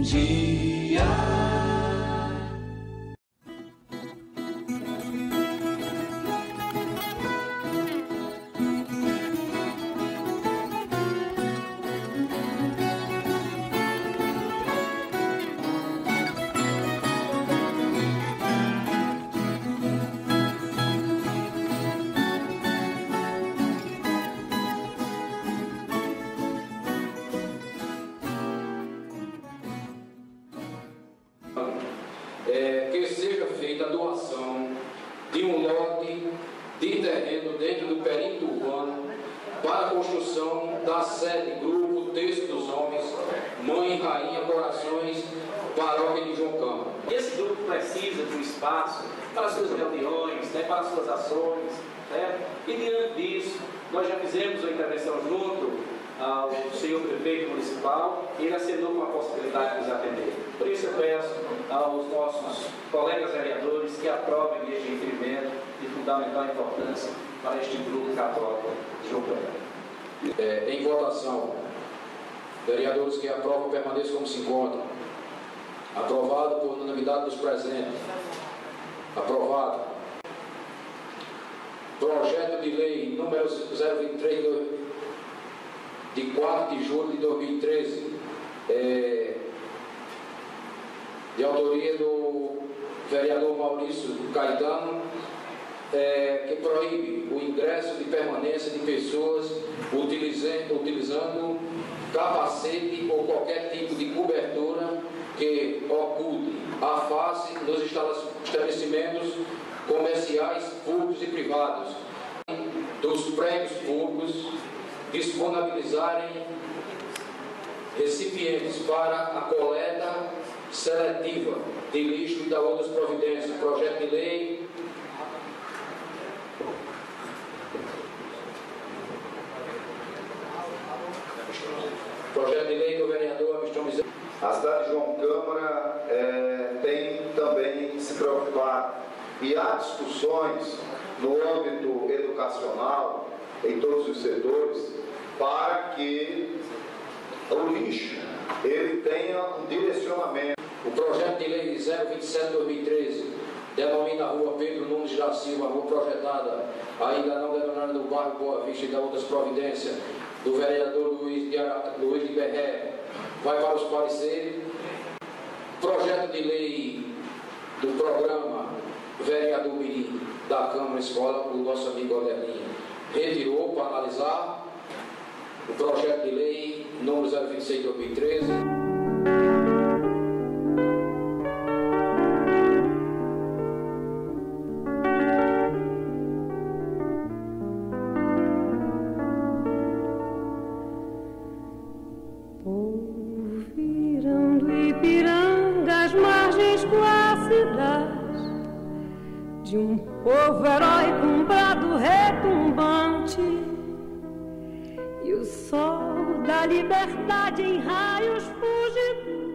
bom dia. Que seja feita a doação de um lote de terreno dentro do perímetro urbano para a construção da sede Grupo Terço dos Homens, Mãe, Rainha, Corações, Paróquia de João Câmara. Esse grupo precisa de um espaço para suas reuniões, né, para suas ações, né? E diante disso, nós já fizemos uma intervenção junto ao senhor prefeito municipal e ele acenou com a possibilidade de nos atender. Por isso eu peço aos nossos colegas vereadores que aprovem este requerimento de fundamental importância para este grupo católico de João Câmara. Em votação, vereadores que aprovam permaneçam como se encontram. Aprovado por unanimidade dos presentes. Aprovado. Projeto de lei número 023 de 4 de julho de 2013, de autoria do vereador Maurício Caetano, que proíbe o ingresso de permanência de pessoas utilizando capacete ou qualquer tipo de cobertura que oculte a face dos estabelecimentos comerciais públicos e privados, dos prédios públicos, disponibilizarem recipientes para a coleta seletiva de lixo e da outras providências. Projeto de lei do vereador Amistão Bezerra. A cidade de João Câmara tem também se preocupado e há discussões no âmbito educacional em todos os setores para que o lixo ele tenha um direcionamento. O projeto de lei 027/2013 denomina a rua Pedro Nunes da Silva, rua projetada ainda não denominada do bairro Boa Vista e da outras providências do vereador Luiz de Berré, vai para os pareceres. Projeto de lei do programa vereador Mirim da Câmara Escola, o nosso amigo Odelinho retirou para analisar. O projeto de lei número 026/2013. Virando Ipiranga, as margens plácidas de um povo herói com brado retumbante, e o sol da liberdade em raios fugitivos